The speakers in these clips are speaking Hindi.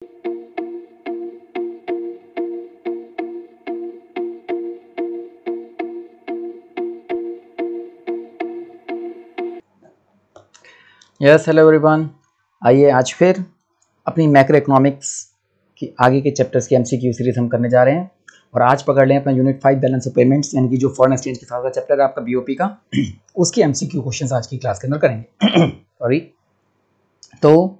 यस हेलो एवरीवन, आइए आज फिर अपनी मैक्रो इकोनॉमिक्स की आगे के चैप्टर्स की एमसीक्यू सीरीज हम करने जा रहे हैं। और आज पकड़ लें अपना यूनिट 5 बैलेंस ऑफ पेमेंट्स, यानी कि जो फॉरेन एक्सचेंज के साथ का चैप्टर है आपका बीओपी का, उसकी एमसीक्यू क्वेश्चंस आज की क्लास के अंदर करेंगे। सॉरी, तो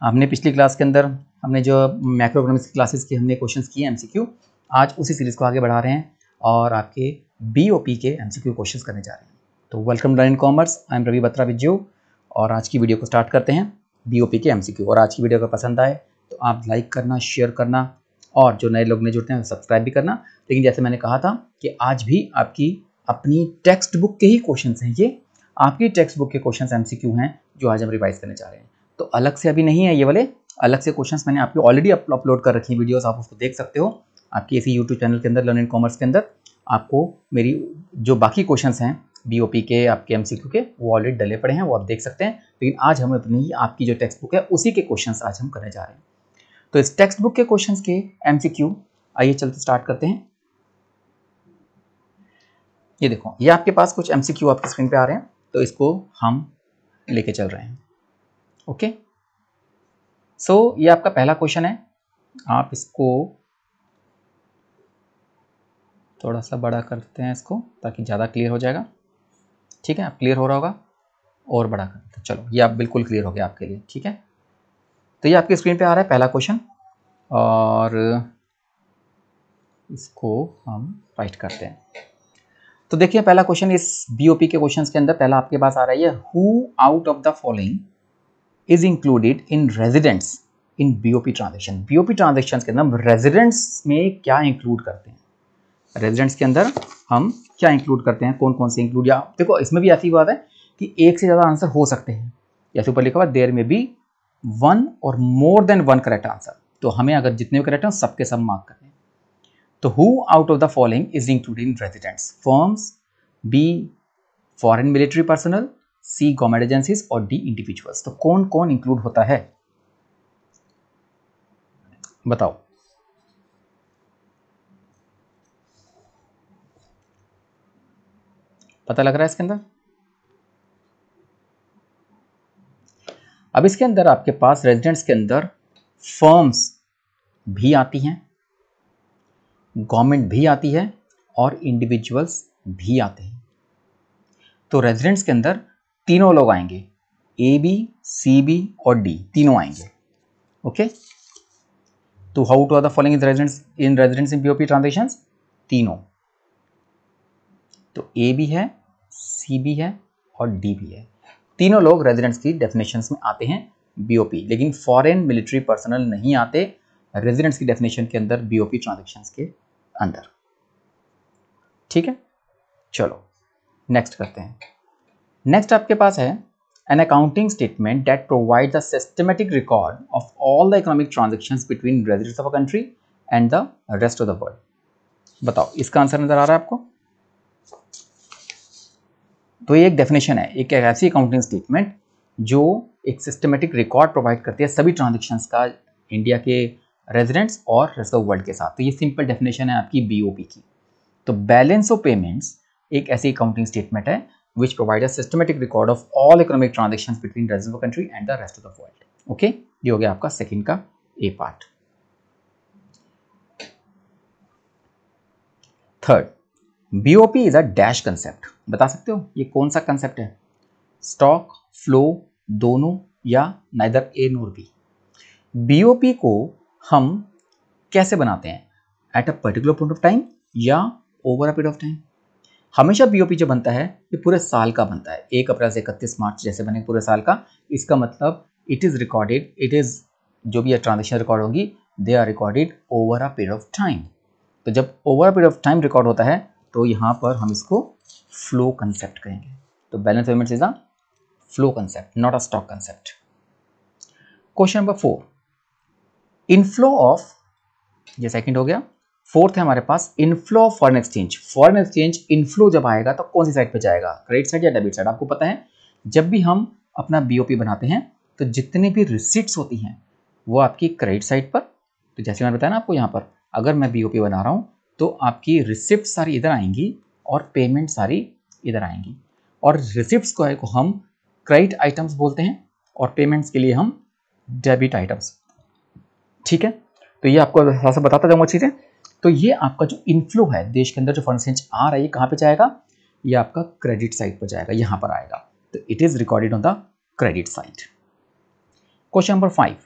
हमने पिछली क्लास के अंदर हमने जो मैक्रो इकोनॉमिक्स की क्लासेस की हमने क्वेश्चंस किए एमसीक्यू, आज उसी सीरीज को आगे बढ़ा रहे हैं और आपके बीओपी के एमसीक्यू क्वेश्चंस करने जा रहे हैं। तो welcome learn commerce, I am Ravi Batra with you. और आज की वीडियो को स्टार्ट करते हैं बीओपी के एमसीक्यू। और आज की वीडियो अगर पसंद आए तो आप लाइक करना, शेयर करना और जो नए लोग नहीं जुड़ते हैं सब्सक्राइब भी करना। लेकिन जैसे मैंने कहा था कि आज भी आपकी अपनी टेक्स्ट बुक के ही क्वेश्चंस हैं, ये आपकी टेक्स्ट बुक के क्वेश्चंस एमसीक्यू हैं जो आज हम रिवाइज करने जा रहे हैं। तो अलग से अभी नहीं है ये वाले, अलग से क्वेश्चंस मैंने आपके ऑलरेडी अपलोड कर रखी है वीडियोस, आप उसको देख सकते हो आपकी इसी यूट्यूब चैनल के अंदर लर्न कॉमर्स के अंदर। आपको मेरी जो बाकी क्वेश्चंस हैं बीओपी के आपके एमसीक्यू के वो ऑलरेडी डले पड़े हैं, वो आप देख सकते हैं। लेकिन आज हम अपनी आपकी जो टेक्स्ट बुक है उसी के क्वेश्चंस आज हम करने जा रहे हैं। तो इस टेक्स्ट बुक के क्वेश्चंस के एमसीक्यू आइए चलते स्टार्ट करते हैं। ये देखो, ये आपके पास कुछ एमसीक्यू आपकी स्क्रीन पे आ रहे हैं, तो इसको हम लेके चल रहे हैं। ओके, सो ये आपका पहला क्वेश्चन है। आप इसको थोड़ा सा बड़ा करते हैं इसको ताकि ज़्यादा क्लियर हो जाएगा। ठीक है, आप क्लियर हो रहा होगा और बड़ा करते हैं। चलो, ये आप बिल्कुल क्लियर हो गया आपके लिए। ठीक है, तो ये आपकी स्क्रीन पे आ रहा है पहला क्वेश्चन और इसको हम राइट करते हैं। तो देखिए पहला क्वेश्चन इस बीओपी के क्वेश्चंस के अंदर पहला आपके पास आ रहा है, who out of the following is included in residents in BOP transaction. BOP transaction के अंदर हम रेजिडेंट्स में क्या इंक्लूड करते हैं, रेजिडेंट्स के अंदर हम क्या इंक्लूड करते हैं, कौन कौन से इंक्लूड। या देखो इसमें भी ऐसी बात है कि एक से ज़्यादा आंसर हो सकते हैं, जैसे ऊपर लिखा हुआ देयर में बी वन और more than one correct answer. तो हमें अगर जितने भी करेक्ट हैं सबके सब मार्क करने हैं। तो who out of the following is included in residents, firms, B foreign military personnel, C government agencies और डी इंडिविजुअल्स। तो कौन कौन इंक्लूड होता है बताओ। पता लग रहा है इसके अंदर? अब इसके अंदर आपके पास रेजिडेंट्स के अंदर फर्म्स भी आती हैं, गवर्नमेंट भी आती है और इंडिविजुअल्स भी आते हैं। तो रेजिडेंट्स के अंदर तीनों लोग आएंगे, ए बी, सी बी और डी तीनों आएंगे। ओके, तो how to are the following in residents in BOP transactions, तीनों। तो ए भी है, सी भी है और डी भी है। तीनों लोग रेजिडेंट्स की डेफिनेशंस में आते हैं बीओपी, लेकिन फॉरेन मिलिट्री पर्सनल नहीं आते रेजिडेंट्स की डेफिनेशन के अंदर बीओपी ट्रांजैक्शंस के अंदर। ठीक है, चलो नेक्स्ट करते हैं। नेक्स्ट आपके पास है an accounting statement that provide the systematic record of all the economic transactions between residents of a country and the rest of the world. बताओ इसका आंसर नजर आ रहा है आपको? तो ये एक डेफिनेशन है, एक ऐसी अकाउंटिंग स्टेटमेंट जो एक सिस्टमेटिक रिकॉर्ड प्रोवाइड करती है सभी ट्रांजैक्शंस का इंडिया के रेजिडेंट्स और रेस्ट ऑफ वर्ल्ड के साथ। तो ये सिंपल डेफिनेशन है आपकी बीओपी की। तो बैलेंस ऑफ पेमेंट्स एक ऐसी अकाउंटिंग स्टेटमेंट है which provide a systematic record of all economic transactions between residents of country and the rest of the world. Okay, ये हो गया आपका सेकंड का A part. Third, BOP is a dash concept. बता सकते हो ये कौन सा कंसेप्ट है? स्टॉक, फ्लो, दोनों या neither A nor B. BOP को हम कैसे बनाते हैं? At a particular point of time या over a period of time. हमेशा बीओपी जो बनता है ये पूरे साल का बनता है, 1 अप्रैल से 31 मार्च जैसे बने पूरे साल का। इसका मतलब it is recorded, it is जो भी ट्रांजेक्शन रिकॉर्ड होगी they are recorded over a period of time. तो जब over a period of time record होता है तो यहाँ पर हम इसको फ्लो कंसेप्ट कहेंगे। तो balance payments is a flow concept, not a stock concept. Question number 4, inflow of, ये सेकंड हो गया। फोर्थ है हमारे पास inflow of foreign exchange. Foreign exchange inflow जब आएगा तो कौन सी साइड पे जाएगा, क्रेडिट साइड या डेबिट साइड? आपको पता है जब भी हम अपना बीओपी बनाते हैं तो जितने भी रिसिट्स होती हैं वो आपकी क्रेडिट साइड पर। तो जैसे मैंने बताया ना आपको, यहाँ पर अगर मैं बीओपी बना रहा हूँ तो आपकी रिसिप्ट सारी इधर आएंगी और पेमेंट सारी इधर आएंगी, और रिसिप्ट्स को हम क्रेडिट आइटम्स बोलते हैं और पेमेंट्स के लिए हम डेबिट आइटम्स। ठीक है, तो ये आपको थोड़ा सा बताता जाऊंगा चीजें। तो ये आपका जो इनफ्लो है देश के अंदर, जो फॉरेन एक्सचेंज आ रहा है, ये कहाँ पे जाएगा? ये आपका क्रेडिट साइड पर जाएगा, यहाँ पर आएगा। तो it is recorded on the credit side. Question number 5,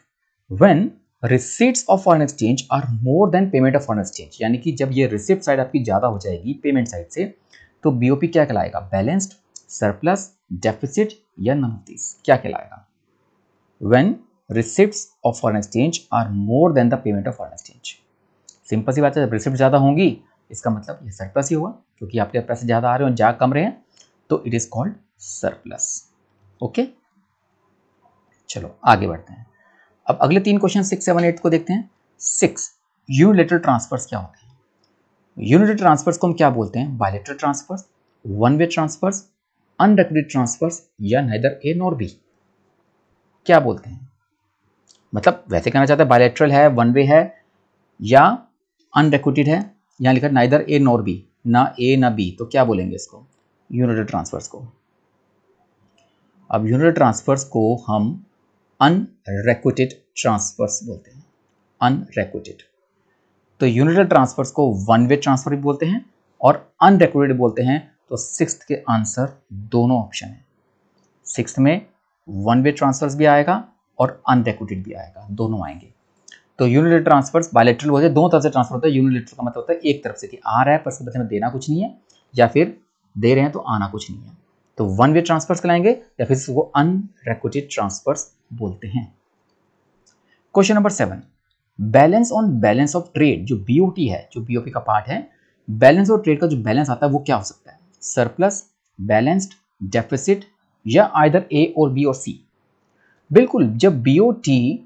when receipts of foreign exchange are more than payment of foreign exchange, यानी कि जब ये रिसिप्ट साइड आपकी ज्यादा हो जाएगी पेमेंट साइड से, तो बीओपी क्या कहलाएगा? बैलेंस्ड, सरप्लस, डेफिसिट या नन ऑफ दिस? क्या कहलाएगा? When receipts of foreign exchange are more than the payment of foreign exchange। Simple सी बात है, जब रिसिप्ट ज्यादा होंगी इसका मतलब ये सरप्लस ही होगा, क्योंकि आपके पैसे ज्यादा आ रहे हो जा कम रहे हैं, तो it is called surplus. Okay, चलो आगे बढ़ते हैं। अब अगले 3 क्वेश्चन 6, 7, 8 को देखते हैं। 6, यूनिलेटरल ट्रांसफर्स क्या होते हैं? यूनिलेटरल ट्रांसफर्स को हम क्या बोलते हैं? Bilateral transfers, one way transfers, unrecorded transfers या नाइदर ए नॉर बी? क्या बोलते हैं? मतलब वैसे कहना चाहते हैं बायलैटरल है, वन वे है या अनरिक्विटेड है, यहाँ लिखा नाइदर ए नॉर बी, ना ए ना बी, तो क्या बोलेंगे इसको? यूनिलेटरल ट्रांसफर्स को। अब यूनिलेटरल ट्रांसफर्स को हम अनरिक्विटेड ट्रांसफर्स बोलते हैं, अनरिक्विटेड। तो यूनिलेटरल ट्रांसफर्स को वन वे ट्रांसफर भी बोलते हैं और अनरिक्विटेड बोलते हैं। तो 6th के आंसर दोनों ऑप्शन है। 6th में वन वे ट्रांसफर्स भी आएगा और अनरिक्विटेड भी आएगा, दोनों आएंगे। तो यूनिलेटरल ट्रांसफर्स बायलैटरल होते हैं, दोनों तरफ से ट्रांसफर होता है। यूनिलेटरल का मतलब होता है एक तरफ से कि आ रहा है पर उसके बदले में देना कुछ नहीं है, या फिर दे रहे हैं तो आना कुछ नहीं है, तो वन वे ट्रांसफर्स कहलाएंगे, या फिर इसको अनरिक्विटेड ट्रांसफर्स बोलते हैं। Question number 7, balance on balance of trade, जो बीओटी है, जो बीओपी का पार्ट है, बैलेंस ऑफ ट्रेड का जो बैलेंस आता है वो क्या हो सकता है? सरप्लस, बैलेंस्ड, डेफिसिट या आइदर ए और बी और सी? बिल्कुल, जब बीओटी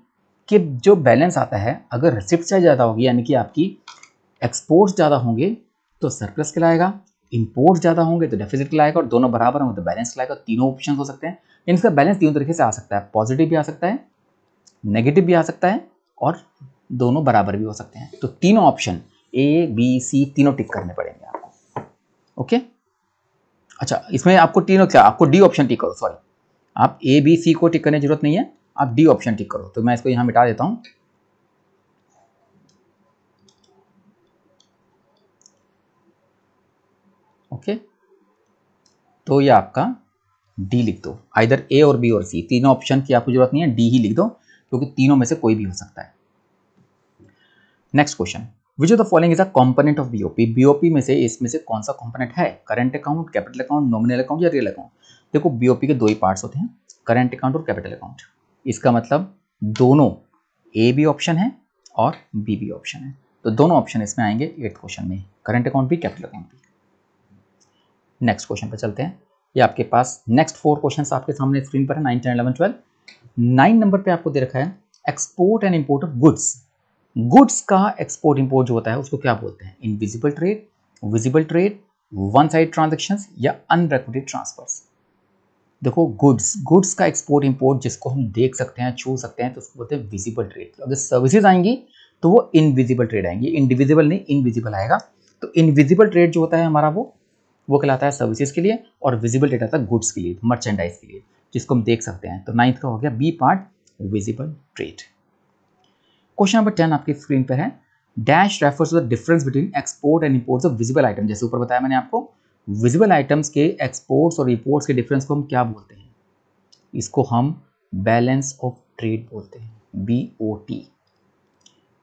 के जो बैलेंस आता है, अगर रिसिप्ट साइज ज़्यादा होगी, यानी कि आपकी एक्सपोर्ट्स ज़्यादा होंगे तो सरप्लस कहलाएगा, इंपोर्ट्स ज़्यादा होंगे तो डेफिसिट कहलाएगा, और दोनों बराबर होंगे तो बैलेंस कहलाएगा। तीनों ऑप्शन हो सकते हैं। इनका बैलेंस तीनों तरीके से आ सकता है, पॉजिटिव भी आ सकता है, नेगेटिव भी आ सकता है, और दोनों बराबर भी हो सकते हैं। तो तीनों ऑप्शन ए बी सी तीनों टिक करने पड़ेंगे आपको। ओके, अच्छा, इसमें आपको तीनों क्या, आपको डी ऑप्शन टिक करो, सॉरी, आप ए बी सी को टिक करने की जरूरत नहीं है, आप डी ऑप्शन टिक करो। तो मैं इसको यहां मिटा देता हूं। ओके, तो ये आपका डी लिख दो, आइदर ए और बी और सी, तीनों ऑप्शन की आपको जरूरत नहीं है, डी ही लिख दो, क्योंकि तीनों में से कोई भी हो सकता है। Next question, which of the following is a component of BOP? BOP में से इसमें से कौन सा कंपोनेंट है? Current account, capital account, nominal account या रियल अकाउंट? देखो, बीओपी के दो ही पार्ट्स होते हैं, करंट अकाउंट और कैपिटल अकाउंट। इसका मतलब दोनों ए भी ऑप्शन है और बी भी ऑप्शन है, तो दोनों ऑप्शन इसमें आएंगे 8th क्वेश्चन में, करंट अकाउंट भी, कैपिटल अकाउंट भी। नेक्स्ट क्वेश्चन पे चलते हैं। ये आपके पास नेक्स्ट 4 क्वेश्चंस आपके सामने स्क्रीन पर है, 9, 10, 11, 12। 9 नंबर पे आपको दे रखा है export and import of goods. Goods का एक्सपोर्ट इंपोर्ट जो होता है उसको क्या बोलते हैं? Invisible trade, visible trade, one side transactions या अनरिक्विटेड ट्रांसफर्स? देखो, गुड्स का एक्सपोर्ट इंपोर्ट जिसको हम देख सकते हैं, छू सकते हैं, तो उसको बोलते हैं विजिबल ट्रेड। अगर सर्विसेज आएंगी तो वो इनविजिबल ट्रेड आएंगी, इंडिविजिबल नहीं, इनविजिबल आएगा। तो इनविजिबल ट्रेड जो होता है हमारा वो कहलाता है सर्विसेज के लिए, और विजिबल ट्रेड आता है गुड्स के लिए, मर्चेंडाइज के लिए, जिसको हम देख सकते हैं। तो 9th का हो गया B part, visible trade. Question number 10 आपकी स्क्रीन पर है, dash refers to the difference between export and imports of visible item. जैसे ऊपर बताया मैंने आपको, विजिबल आइटम्स के एक्सपोर्ट्स और इंपोर्ट्स के डिफरेंस को हम क्या बोलते हैं? इसको हम बैलेंस ऑफ ट्रेड बोलते हैं, BOT,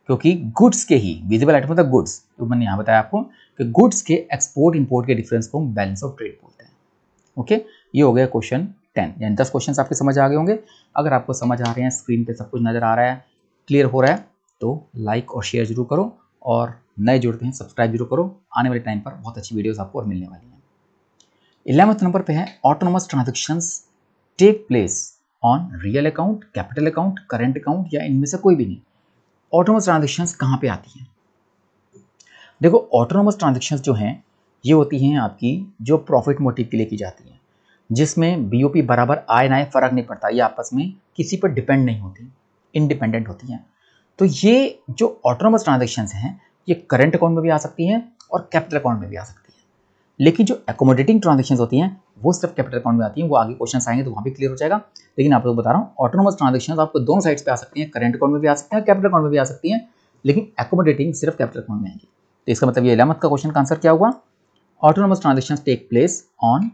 क्योंकि गुड्स के ही, विजिबल आइटम मतलब गुड्स, तो मैंने यहाँ बताया आपको कि गुड्स के एक्सपोर्ट इंपोर्ट के डिफरेंस को हम बैलेंस ऑफ ट्रेड बोलते हैं। ओके, ये हो गया क्वेश्चन 10, यानी 10 क्वेश्चन आपके समझ आ गए होंगे। अगर आपको समझ आ रहे हैं, स्क्रीन पे सब कुछ नजर आ रहा है, क्लियर हो रहा है, तो लाइक और शेयर जरूर करो, और नए जुड़ते हैं सब्सक्राइब जरूर करो। आने वाले टाइम पर बहुत अच्छी वीडियोस आपको और मिलने वाली हैं। 11th नंबर पे है autonomous transactions take place on real account, capital account, current account या इनमें से कोई भी नहीं। ऑटोनोमस ट्रांजैक्शंस कहाँ पे आती हैं? देखो, ऑटोनोमस ट्रांजैक्शंस जो हैं ये होती हैं आपकी जो प्रॉफिट मोटिव के लिए की जाती हैं, जिसमें बीओपी बराबर आए ना आए फर्क नहीं पड़ता, ये आपस में किसी पर डिपेंड नहीं होती। इंडिपेंडेंट होती हैं। तो ये जो ऑटोनोमस ट्रांजैक्शंस हैं ये करंट अकाउंट में भी आ सकती हैं और कैपिटल अकाउंट में भी आ सकती हैं, लेकिन जो एकोमोडेटिंग ट्रांजैक्शंस होती हैं वो सिर्फ कैपिटल अकाउंट में आती हैं। वो आगे क्वेश्चन आएंगे तो वहाँ भी क्लियर हो जाएगा, लेकिन आप लोग बता रहा हूँ ऑटोनोमस ट्रांजैक्शंस आपको दोनों साइड्स पे आ सकती हैं, करंट अकाउंट में भी आ सकते हैं, कैपिटल अकाउंट में भी आ सकती हैं, लेकिन एकोमोडेटिंग सिर्फ कैपिटल अकाउंट में आएंगी। तो इसका मतलब ये 11th का क्वेश्चन का आंसर क्या हुआ? Autonomous transactions take place on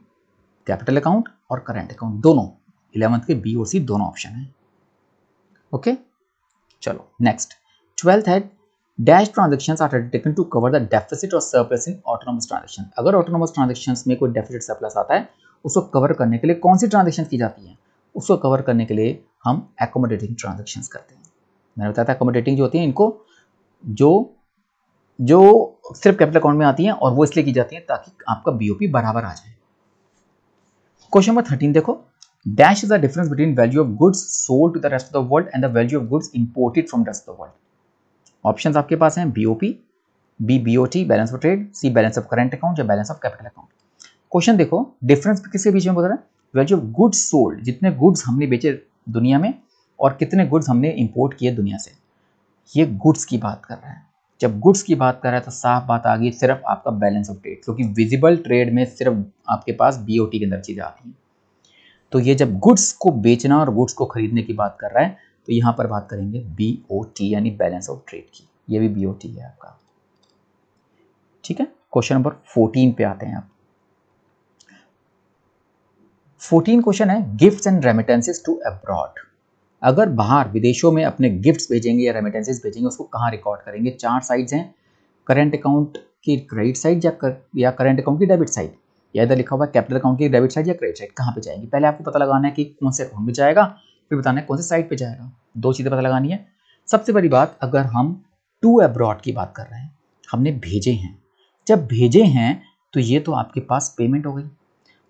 capital account और करंट अकाउंट, दोनों 11th के बी और सी दोनों ऑप्शन है। ओके, चलो नेक्स्ट 12th है dash transactions are taken to cover the deficit और सरप्लस इन ऑटोनोमस ट्रांजैक्शन। अगर ऑटोनोमस ट्रांजैक्शंस में कोई डेफिसिट सरप्लस आता है उसको कवर करने के लिए कौन सी ट्रांजैक्शन की जाती है? उसको कवर करने के लिए हम एकोमोडेटिंग ट्रांजैक्शंस करते हैं। मैंने बताया था एकोमोडेटिंग जो होती है इनको जो सिर्फ कैपिटल अकाउंट में आती हैं और वो इसलिए की जाती है ताकि आपका बीओपी बराबर आ जाए। क्वेश्चन नंबर 13 देखो, dash is the difference between value of goods sold to the rest of the world and the value of goods imported from rest of the world. Options आपके पास हैं BOP, B BOT balance of trade, C balance of current account या balance of capital account. Question देखो डिफरेंस किसके बीच में बता रहा है? वैल्यू ऑफ गुड्स सोल्ड, जितने गुड्स हमने बेचे दुनिया में और कितने गुड्स हमने इंपोर्ट किए दुनिया से, ये गुड्स की बात कर रहा है। जब गुड्स की बात कर रहा है तो साफ बात आ गई सिर्फ आपका बैलेंस ऑफ ट्रेड, क्योंकि विजिबल ट्रेड में सिर्फ आपके पास बीओटी के अंदर चीजें आती हैं। तो ये जब गुड्स को बेचना और गुड्स को खरीदने की बात कर रहा है तो यहां पर बात करेंगे बीओटी यानी बैलेंस ऑफ ट्रेड की। ये भी बीओटी है आपका, ठीक है। क्वेश्चन नंबर 14 पे आते हैं आप। 14 क्वेश्चन है gifts and remittances to abroad. अगर बाहर विदेशों में अपने गिफ्ट्स भेजेंगे या रेमिटेंसेस भेजेंगे उसको कहाँ रिकॉर्ड करेंगे? 4 साइड्स हैं, करंट अकाउंट की क्रेडिट साइड या करंट अकाउंट की डेबिट साइड, या इधर लिखा हुआ है कैपिटल अकाउंट की डेबिट साइड या क्रेडिट साइड, कहाँ पे जाएंगी? पहले आपको पता लगाना है कि कौन से अकाउंट में जाएगा, फिर बताना है कौन से साइड पे जाएगा। 2 चीज़ें पता लगानी है। सबसे बड़ी बात, अगर हम टू अब्रॉड की बात कर रहे हैं, हमने भेजे हैं, जब भेजे हैं तो ये तो आपके पास पेमेंट हो गई।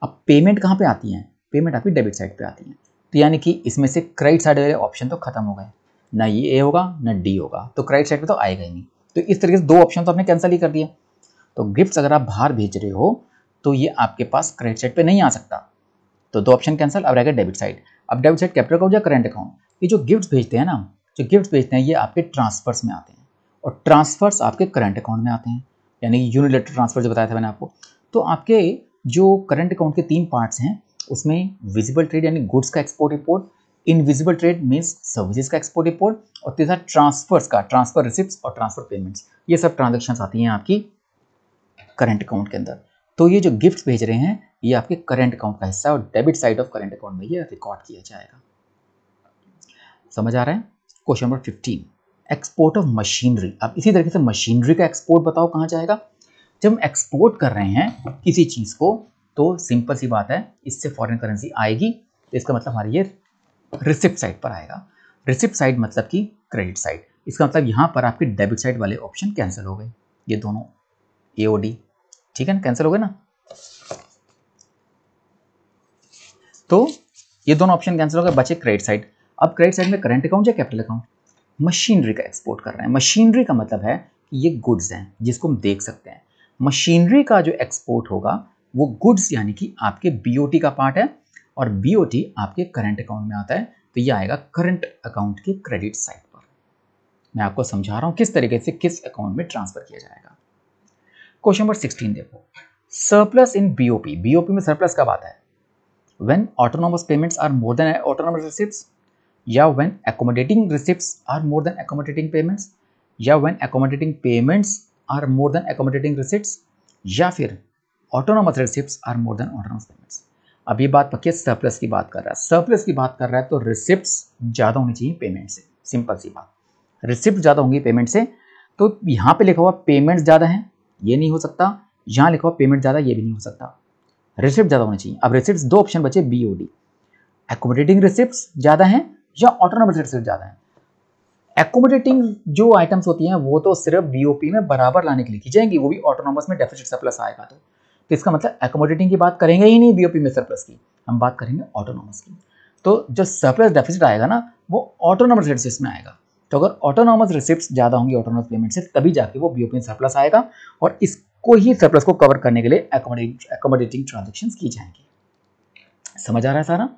अब पेमेंट कहाँ पे आती है? पेमेंट आपकी डेबिट साइड पे आती है। तो यानी कि इसमें से क्रेडिट साइड वाले ऑप्शन तो खत्म हो गए, ना ये ए होगा ना डी होगा, तो क्रेडिट साइड पे तो आएगा ही नहीं। तो इस तरीके से 2 ऑप्शन तो आपने कैंसिल ही कर दिए। तो गिफ्ट्स अगर आप बाहर भेज रहे हो तो ये आपके पास क्रेडिट साइड पे नहीं आ सकता, तो 2 ऑप्शन कैंसिल। अब रहेगा डेबिट साइड। अब डेबिट साइड कैपिटल अकाउंट या करंट अकाउंट। ये जो गिफ्ट्स भेजते हैं ना, जो गिफ्ट्स भेजते हैं ये आपके ट्रांसफर्स में आते हैं और ट्रांसफर्स आपके करंट अकाउंट में आते हैं, यानी यूनिलेटरल ट्रांसफर जो बताया था मैंने आपको। तो आपके जो करंट अकाउंट के 3 पार्ट्स हैं उसमें विजिबल ट्रेड यानी गुड्स का export import, invisible trade means services का एक्सपोर्ट इंपोर्ट, और तीसरा ट्रांसफर्स का, ट्रांसफर रिसिप्ट्स और ट्रांसफर पेमेंट्स। ये सब ट्रांजैक्शंस आती हैं आपकी करंट अकाउंट के अंदर। तो ये जो गिफ्ट्स भेज रहे हैं ये आपके करंट अकाउंट का हिस्सा है और debit side of current account में ये रिकॉर्ड किया जाएगा। समझ आ रहा है? Question number 15 export of machinery. अब इसी तरीके से मशीनरी का एक्सपोर्ट बताओ कहाँ जाएगा? जब हम एक्सपोर्ट कर रहे हैं किसी चीज को तो सिंपल सी बात है, इससे फॉरेन करेंसी आएगी, तो इसका मतलब हमारी ये रिसिप्ट साइड पर आएगा। रिसिप्ट साइड मतलब कि क्रेडिट साइड। इसका मतलब यहाँ पर आपके डेबिट साइड वाले ऑप्शन कैंसिल हो गए, ये दोनों ए और डी, ठीक है ना, कैंसिल हो गए ना। तो ये दोनों ऑप्शन कैंसिल हो गए, बचे क्रेडिट साइड। अब क्रेडिट साइड में करंट अकाउंट या कैपिटल अकाउंट? मशीनरी का एक्सपोर्ट कर रहे हैं। मशीनरी का मतलब है कि ये गुड्स हैं जिसको हम देख सकते हैं। मशीनरी का जो एक्सपोर्ट होगा वो गुड्स यानी कि आपके बीओटी का पार्ट है और बीओटी आपके करंट अकाउंट में आता है, तो ये आएगा करंट अकाउंट की क्रेडिट साइड पर। मैं आपको समझा रहा हूं किस तरीके से किस अकाउंट में ट्रांसफर किया जाएगा। क्वेश्चन नंबर 16 देखो, सरप्लस इन बीओपी। बीओपी में सरप्लस कब आता है? When autonomous payments are more than autonomous receipts, या when accommodating receipts are more than accommodating payments, या when accommodating payments are more than accommodating receipts, या फिर autonomous receipts are more than autonomous payments. अब ये बात पक्की सरप्लस की बात कर रहा है। सरप्लस की बात कर रहा है तो रिसिप्ट्स ज्यादा होनी चाहिए पेमेंट से, सिंपल सी बात। रिसिप्ट ज्यादा होंगी पेमेंट से, तो यहाँ पे लिखा हुआ पेमेंट्स ज्यादा है, ये नहीं हो सकता। यहाँ लिखा हुआ पेमेंट ज्यादा, ये भी नहीं हो सकता। रिसिप्ट ज्यादा होनी चाहिए। अब रिसिप्ट्स 2 ऑप्शन बचे बी और डी, एकोमोडेटिंग रिसिप्ट्स ज्यादा हैं या ऑटोनोमस रिसिप्ट ज्यादा है। एकोमोडेटिंग जो आइटम्स होती हैं वो तो सिर्फ बीओपी में बराबर लाने के लिए की जाएंगी, वो भी ऑटोनोमस में डेफिसिट सरप्लस आएगा तो इसका मतलब एकोमोडेटिंग की बात करेंगे ही नहीं बीओपी में सरप्लस की, हम बात करेंगे ऑटोनोमस की। तो जो सरप्लस डेफिसिट आएगा ना वो ऑटोनोमस रिसिप्ट्स में आएगा। तो अगर ऑटोनोमस रिसिप्ट्स ज्यादा होंगी ऑटोनोमस पेमेंट से तभी जाके वो बीओपी में सरप्लस आएगा और इसको ही सरप्लस को कवर करने के लिए एकोमोडेटिंग ट्रांजैक्शंस की जाएंगी। समझ आ रहा है सारा?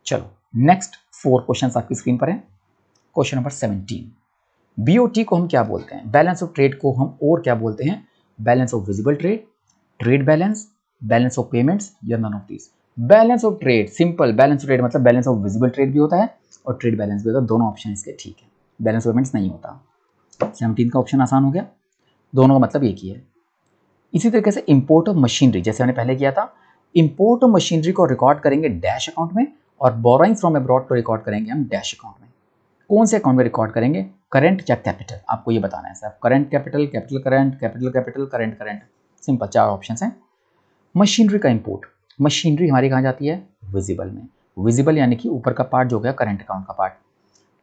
चलो नेक्स्ट 4 क्वेश्चन आपकी स्क्रीन पर हैं। क्वेश्चन नंबर 17, BOT को हम क्या बोलते हैं? बैलेंस ऑफ ट्रेड को हम और क्या बोलते हैं? Balance of visible trade, trade balance, balance of payments या none of these? Balance of trade, simple. Balance of trade मतलब बैलेंस ऑफ विजिबल ट्रेड भी होता है और ट्रेड बैलेंस भी होता है, दोनों ऑप्शन इसके ठीक है। बैलेंस ऑफ पेमेंट्स नहीं होता। 17 का ऑप्शन आसान हो गया, दोनों का मतलब एक ही है। इसी तरीके से इंपोर्ट ऑफ मशीनरी, जैसे हमने पहले किया था, इंपोर्ट ऑफ मशीनरी को रिकॉर्ड करेंगे डैश अकाउंट में और बोरोइंग फ्रॉम अब्रॉड को रिकॉर्ड करेंगे हम डैश अकाउंट में। कौन से अकाउंट में रिकॉर्ड करेंगे? करंट या कैपिटल? आपको ये बताना है साहब। Current capital, capital current, capital capital, current current, simple 4 option हैं। मशीनरी का इंपोर्ट, मशीनरी हमारी कहाँ जाती है? विजिबल में। विजिबल यानी कि ऊपर का पार्ट जो हो गया करंट अकाउंट का पार्ट,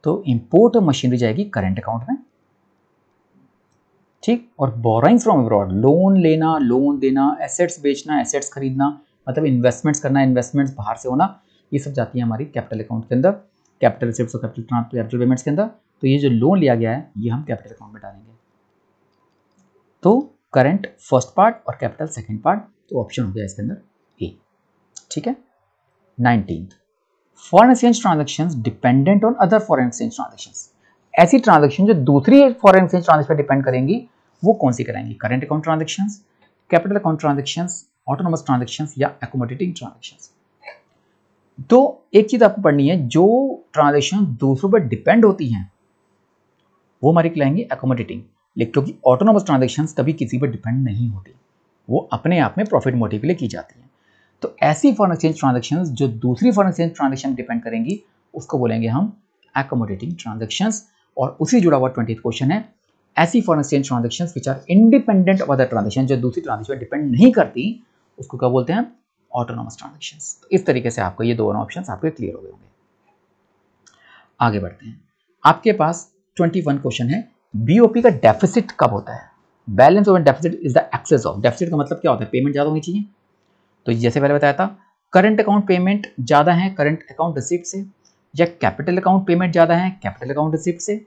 तो इंपोर्ट ऑफ मशीनरी जाएगी करंट अकाउंट में, ठीक। और बोरोइंग्स फ्रॉम अब्रॉड, लोन लेना, लोन देना, एसेट्स बेचना, एसेट्स खरीदना, मतलब इन्वेस्टमेंट्स करना, इन्वेस्टमेंट्स बाहर से होना, ये सब जाती है हमारी कैपिटल अकाउंट के अंदर, कैपिटल रिसिप्ट्स और कैपिटल पेमेंट्स के अंदर। तो ये जो लोन लिया गया है ये हम कैपिटल अकाउंट में डालेंगे। तो करंट फर्स्ट पार्ट और कैपिटल सेकंड पार्ट, तो ऑप्शन हो गया इसके अंदर ए, ठीक है। 19th, foreign exchange transactions dependent on other foreign exchange transactions. ऐसी ट्रांजैक्शन जो दूसरी फॉरेन एक्सचेंज ट्रांजैक्शन पर डिपेंड करेंगी, वो कौन सी कराएंगी? Current account transactions, capital account transactions, autonomous transactions या एकोमोडेटिंग ट्रांजैक्शंस। तो एक चीज आपको पढ़नी है, जो ट्रांजैक्शन दूसरों पर डिपेंड होती हैं वो हमारी कहलाएंगी एकोमोडेटिंग, लेकिन क्योंकि ऑटोनोमस ट्रांजैक्शंस कभी किसी पर डिपेंड नहीं होती, वो अपने आप में प्रॉफिट मोटिव के लिए की जाती हैं। तो ऐसी फॉरेन एक्सचेंज ट्रांजैक्शंस जो दूसरी फॉरेन एक्सचेंज ट्रांजैक्शन डिपेंड करेंगी, उसको बोलेंगे हम एकोमोडेटिंग ट्रांजैक्शंस। और उसी जुड़ा हुआ 20th क्वेश्चन है, ऐसी foreign exchange transactions which are independent of other transaction, जो दूसरी ट्रांजैक्शन पर डिपेंड नहीं करती, उसको क्या बोलते हैं? Autonomous transactions. तो इस तरीके से आपको ये दोनों ऑप्शंस आपके क्लियर हो गए होंगे। आगे बढ़ते हैं, आपके पास 21 क्वेश्चन है, बीओपी का डेफिसिट कब होता है? Balance of deficit is the excess of. Deficit का मतलब क्या होता है? पेमेंट ज्यादा होनी चाहिए। तो जैसे पहले बताया था, करंट अकाउंट पेमेंट ज्यादा है करंट अकाउंट रिसिप्ट से, या कैपिटल अकाउंट पेमेंट ज्यादा है कैपिटल अकाउंट रिसिप्ट से।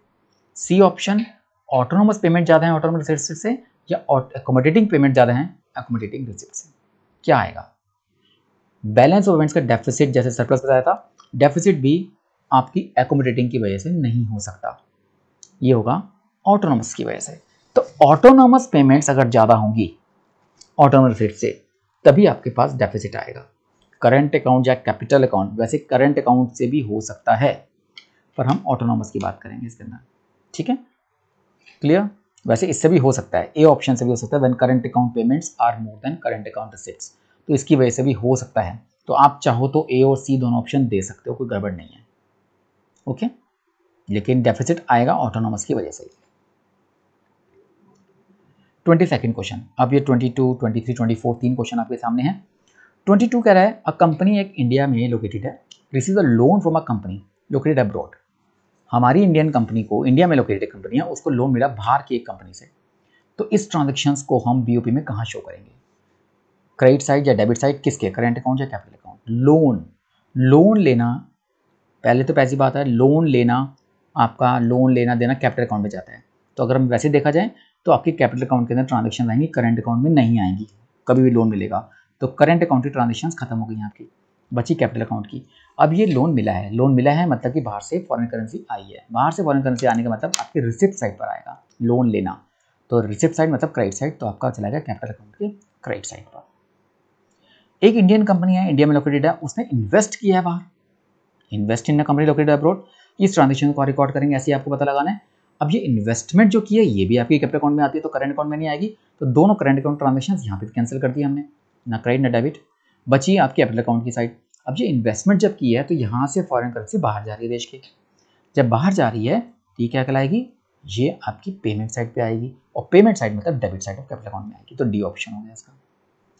सी ऑप्शन, ऑटोनोमस पेमेंट ज्यादा है ऑटोनोमस रिसिप्ट से, या अकोमोडेटिंग पेमेंट ज्यादा है अकोमोडेटिंग रिसिप्ट से। क्या आएगा? बैलेंस ऑफ पेमेंट्स का डेफिसिट, जैसे सरप्लस बताया था, डेफिसिट भी आपकी एकोमोडेटिंग की वजह से नहीं हो सकता, ये होगा ऑटोनोमस की वजह से। तो ऑटोनोमस पेमेंट्स अगर ज्यादा होंगी ऑटोनोमस रिसिप्ट से, तभी आपके पास डेफिसिट आएगा। करंट अकाउंट या कैपिटल अकाउंट, वैसे करंट अकाउंट से भी हो सकता है, पर हम ऑटोनोमस की बात करेंगे इसके अंदर, ठीक है, क्लियर। वैसे इससे भी हो सकता है, ए ऑप्शन से भी हो सकता है, when current account payments are more than current account receipts, तो इसकी वजह से भी हो सकता है। तो आप चाहो तो ए और सी दोनों ऑप्शन दे सकते हो, कोई गड़बड़ नहीं है, ओके। लेकिन डेफिसिट आएगा ऑटोनोमस की वजह से। 22nd क्वेश्चन, अब ये 22, 23, 24 तीन क्वेश्चन आपके सामने हैं। 22 कह रहा है, अ कंपनी एक इंडिया में लोकेटेड है, receive a loan from a company located abroad. हमारी इंडियन कंपनी को, इंडिया में लोकेटेड कंपनी है, उसको लोन मिला बाहर की एक कंपनी से। तो इस ट्रांजैक्शंस को हम बीओपी में कहाँ शो करेंगे? क्रेडिट साइड या डेबिट साइड, किसके? करंट अकाउंट या कैपिटल अकाउंट? लोन, लोन लेना, पहले तो पैसी बात है, लोन लेना, आपका लोन लेना देना कैपिटल अकाउंट में जाता है। तो अगर हम वैसे देखा जाए तो आपकी कैपिटल अकाउंट के अंदर ट्रांजैक्शन आएंगी, करंट अकाउंट में नहीं आएंगी। कभी भी लोन मिलेगा तो करंट अकाउंट की ट्रांजैक्शंस खत्म हो गई हैं आपकी, बची कैपिटल अकाउंट की। अब ये लोन मिला है, लोन मिला है मतलब कि बाहर से फॉरेन करेंसी आई है, बाहर से फॉरेन करेंसी आने का मतलब आपके रिसिप्ट साइड पर आएगा लोन लेना। तो रिसिप्ट साइड मतलब क्रेडिट साइड, तो आपका चला जाएगा कैपिटल अकाउंट के क्रेडिट साइड पर। एक इंडियन कंपनी है, इंडिया में लोकेटेड है, उसने इन्वेस्ट किया है बाहर, invest in company located abroad. इस ट्रांजैक्शन को रिकॉर्ड करेंगे, ऐसे आपको पता लगाना है। अब ये इन्वेस्टमेंट जो की है ये भी आपकी कैपिटल अकाउंट में आती है, तो करंट अकाउंट में नहीं आएगी, तो दोनों करंट अकाउंट ट्रांजैक्शन यहाँ पे कैंसिल कर दी हमने, ना क्रेडिट ना डेबिट, बची आपकी कैपिटल अकाउंट की साइड। अब ये इन्वेस्टमेंट जब की है तो यहाँ से फॉरेन करेंसी बाहर जा रही है देश के, जब बाहर जा रही है तो ये क्या कहलाएगी? ये आपकी पेमेंट साइड पे आएगी, और पेमेंट साइड मतलब debit side of capital account में आएगी, तो डी ऑप्शन हो गया इसका,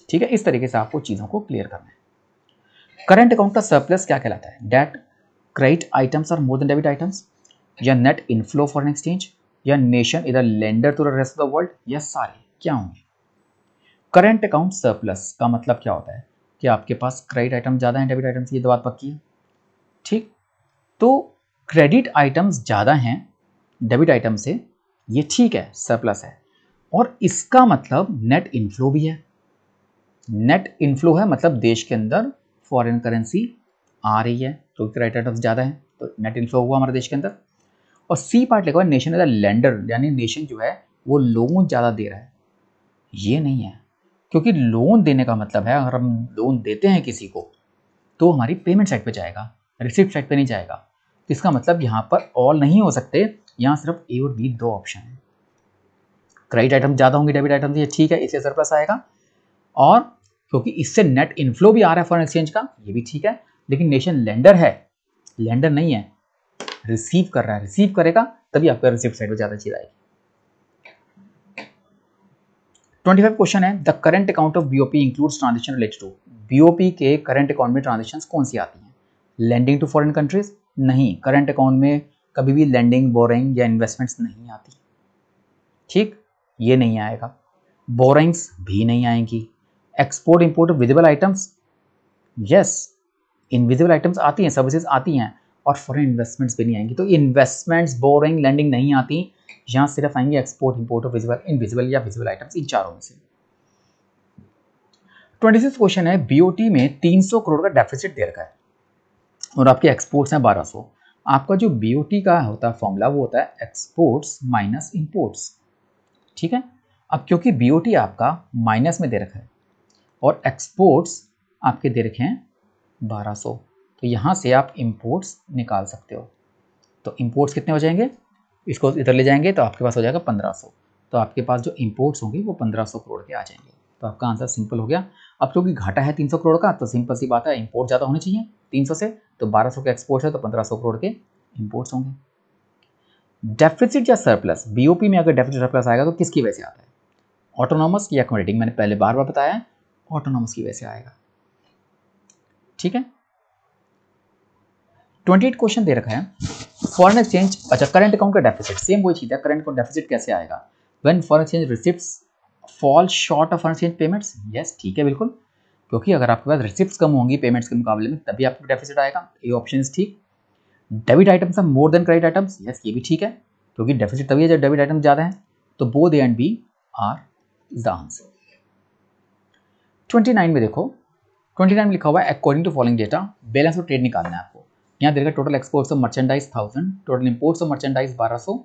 ठीक है। इस तरीके से आपको चीजों को क्लियर करना है। करंट अकाउंट का सरप्लस क्या कहलाता है? Debt credit items are more than debit items, या नेट इनफ्लो फॉरेन एक्सचेंज, या nation either lender to the rest of the world, या सारे क्या होंगे? करंट अकाउंट सरप्लस का मतलब क्या होता है कि आपके पास क्रेडिट आइटम ज्यादा है डेबिट आइटम से, ये दो बात पक्की है, ठीक। तो क्रेडिट आइटम्स ज्यादा हैं डेबिट आइटम से, ये ठीक है, सरप्लस है, और इसका मतलब नेट इनफ्लो भी है। नेट इनफ्लो है मतलब देश के अंदर फॉरेन करेंसी आ रही है, तो क्रेडिट आइटम्स ज्यादा है, तो नेट इन्फ्लो हुआ हमारे देश के अंदर। और सी पार्ट लिखा हुआ नेशन एज अ लेंडर, यानी नेशन जो है वो लोन ज़्यादा दे रहा है। ये नहीं है, क्योंकि लोन देने का मतलब है अगर हम लोन देते हैं किसी को तो हमारी पेमेंट साइड पे जाएगा, रिसिप्ट साइड पे नहीं जाएगा। तो इसका मतलब यहाँ पर ऑल नहीं हो सकते, यहाँ सिर्फ ए और बी दो ऑप्शन है। क्रेडिट आइटम ज़्यादा होंगे डेबिट आइटम, ये ठीक है, इसलिए सरप्लस आएगा। और क्योंकि इससे नेट इनफ्लो भी आ रहा है फॉरेन एक्सचेंज का, ये भी ठीक है। लेकिन नेशन लेंडर है, लेंडर नहीं है, रिसीव कर रहा है, रिसीव करेगा तभी आपका रिसिप्ट साइड पे ज़्यादा चीज आएगी। 25 क्वेश्चन है, the current account of BOP includes transaction related to. BOP के करंट अकाउंट में ट्रांजेक्शंस कौन सी आती हैं? लैंडिंग टू फॉरेन कंट्रीज नहीं, करंट अकाउंट में कभी भी लैंडिंग, बोरिंग या इन्वेस्टमेंट्स नहीं आती, ठीक, ये नहीं आएगा। बोरिंग्स भी नहीं आएंगी। Export import of visible items, yes, invisible items आती हैं, सर्विसेज आती हैं, और फॉरेन इन्वेस्टमेंट्स भी नहीं आएंगी। तो इन्वेस्टमेंट्स, बोरिंग, लैंडिंग नहीं आती, यहाँ सिर्फ आएंगे export import of visible, invisible या विजिबल आइटम्स, इन चारों में से। 26 क्वेश्चन है, बीओटी में 300 करोड़ का डेफिसिट दे रखा है और आपके एक्सपोर्ट्स हैं 1200। आपका जो बीओटी का होता है फॉर्मूला वो होता है एक्सपोर्ट्स माइनस इंपोर्ट्स, ठीक है। अब क्योंकि बीओटी आपका माइनस में दे रखा है और एक्सपोर्ट्स आपके दे रखे हैं 1200, तो यहाँ से आप इंपोर्ट्स निकाल सकते हो। तो इंपोर्ट्स कितने हो जाएंगे, इसको इधर ले जाएंगे तो आपके पास हो जाएगा 1500। तो आपके पास जो इंपोर्ट्स होंगे वो 1500 करोड़ के आ जाएंगे। तो आपका आंसर सिंपल हो गया। अब क्योंकि घाटा है 300 करोड़ का, तो सिंपल सी बात है, इंपोर्ट ज़्यादा होने चाहिए 300 से, तो 1200 के एक्सपोर्ट्स है तो 1500 करोड़ के इंपोर्ट्स होंगे। डेफिसिट या सरप्लस, बीओपी में अगर डेफिसिट सरप्लस आएगा तो किसकी वजह से आता है? ऑटोनॉमस या अकोमोडेटिंग, मैंने पहले बार बार बताया है, ऑटोनॉमस की वजह से आएगा, ठीक है। 28 क्वेश्चन दे रखा है, फॉरेन एक्सचेंज, अच्छा करंट अकाउंट का डेफिसिट, सेम वही चीज़ है, करंट अकाउंट डेफिसिट कैसे आएगा? When foreign exchange receipts fall short of foreign exchange payments, yes ठीक है बिल्कुल, क्योंकि अगर आपके पास रिसिप्ट्स कम होंगी पेमेंट्स के मुकाबले में तभी आपको डेफिसिट आएगा, ये ऑप्शन इज ठीक। Debit items are more than credit items, yes ये भी ठीक है, क्योंकि डेफिसिट तभी है जब डेबिट आइटम ज़्यादा है, तो both A and B are the answer. 29 में देखो, 29 में लिखा हुआ है according to following data balance of trade निकालना है आपको। यहाँ देखा total exports of merchandise 1000, total imports of merchandise 1200,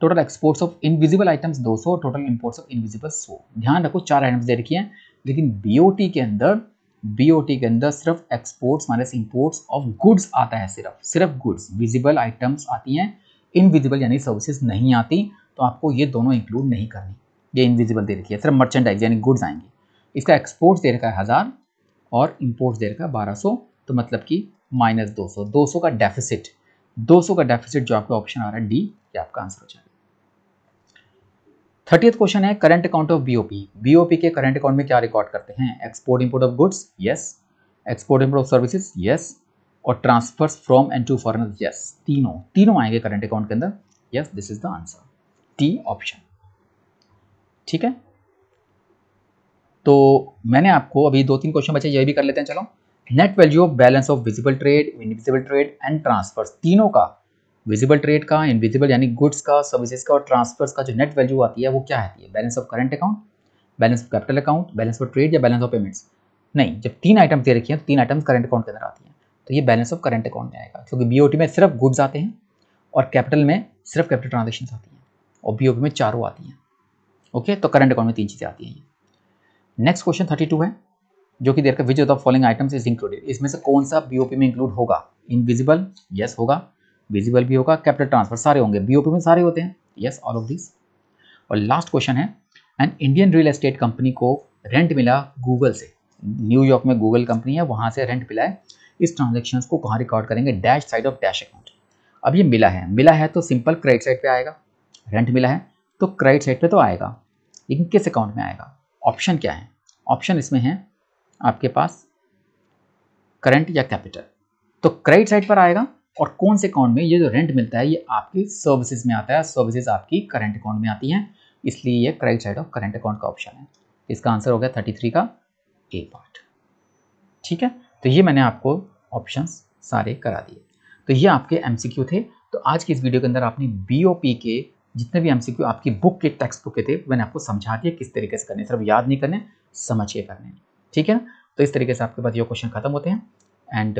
total exports of invisible items 200, total imports of invisible 100। ध्यान रखो 4 आइटम्स दे रखी हैं, लेकिन बीओटी के अंदर सिर्फ exports minus imports of goods आता है, सिर्फ गुड्स, विजिबल आइटम्स आती हैं, इनविजिबल यानी सर्विसेज नहीं आती, तो आपको ये दोनों इंक्लूड नहीं करनी। ये इनविजिबल दे रखी है, सिर्फ मर्चेंडाइज यानी गुड्स आएंगे। इसका एक्सपोर्ट्स दे रखा है 1000 और इंपोर्ट्स दे रखा है 1200, तो मतलब कि माइनस 200, 200 का डेफिसिट, 200 का डेफिसिट जो आपका ऑप्शन आ रहा है डी, ये आपका आंसर हो जाएगा। 30th क्वेश्चन है, current account of BOP, BOP के करंट अकाउंट में क्या रिकॉर्ड करते हैं? Export import of goods, yes, export import of services, yes, और transfers from and to foreigners, yes, तीनों आएंगे करंट अकाउंट के अंदर, yes this is the answer, T option, ठीक है। तो मैंने आपको अभी 2-3 क्वेश्चन बचे, ये भी कर लेते हैं, चलो। Net value of balance of visible trade, invisible trade and transverse, तीनों का, विजिबल ट्रेड का, इनविजिबल यानी गुड्स का, सर्विसेज का और ट्रांसफर्स का जो नेट वैल्यू आती है वो क्या आती है? Balance of current account, balance of capital account, balance of trade या बैलेंस ऑफ पेमेंट्स? नहीं, जब 3 आइटम दे रखी हैं, 3 आइटम्स करंट अकाउंट के अंदर आती हैं, तो ये बैलेंस ऑफ करंट अकाउंट में आएगा, क्योंकि बीओटी में सिर्फ गुड्स आते हैं और कैपिटल में सिर्फ कैपिटल ट्रांजेक्शन आती हैं और बीओपी में चारों आती हैं, ओके। तो करंट अकाउंट में 3 चीज़ें आती हैं। नेक्स्ट क्वेश्चन 32 है, जो कि देर का which of the following items is included, इसमें से कौन सा बीओपी में इंक्लूड होगा? इनविजिबल, यस होगा, विजिबल भी होगा, कैपिटल ट्रांसफर सारे होंगे, बीओपी में सारे होते हैं, यस ऑल ऑफ दिस। और लास्ट क्वेश्चन है, an Indian real estate company को रेंट मिला गूगल से, न्यूयॉर्क में गूगल कंपनी है, वहां से रेंट मिला है, इस ट्रांजेक्शन को कहाँ रिकॉर्ड करेंगे? Dash side of dash account. अब ये मिला है तो सिंपल क्रेडिट साइड पे आएगा, रेंट मिला है तो क्रेडिट साइड पे तो आएगा, लेकिन किस अकाउंट में आएगा? ऑप्शन क्या है? ऑप्शन इसमें है आपके पास करंट या कैपिटल, तो क्रेडिट साइड पर आएगा। और कौन से अकाउंट में? ये जो रेंट मिलता है ये आपकी सर्विसेज में आता है, सर्विसेज आपकी करंट अकाउंट में आती हैं, इसलिए ये credit side of current account का ऑप्शन है। इसका आंसर हो गया 33 का ए पार्ट, ठीक है। तो ये मैंने आपको ऑप्शंस सारे करा दिए। तो ये आपके एमसीक्यू थे। तो आज की इस वीडियो के अंदर आपने बीओपी के जितने भी एमसीक्यू आपकी बुक के टेक्स्ट बुक के थे मैंने आपको समझा दिया किस तरीके से करने, सिर्फ याद नहीं करने, समझ के करने, ठीक है ना। तो इस तरीके से आपके पास ये क्वेश्चन खत्म होते हैं। एंड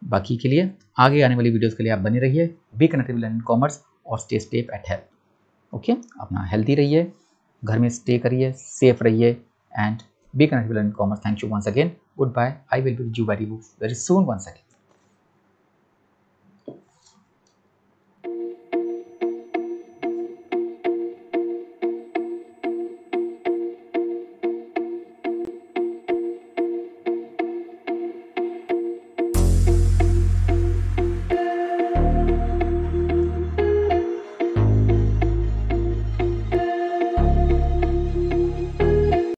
बाकी के लिए आगे आने वाली वीडियोस के लिए आप बने रहिए। बी कनेक्टेड लर्न कॉमर्स और stay safe at health. Okay, अपना हेल्दी रहिए, घर में स्टे करिए, सेफ रहिए and be connected learn commerce. Thank you once again. Goodbye. I will be with you very soon once again.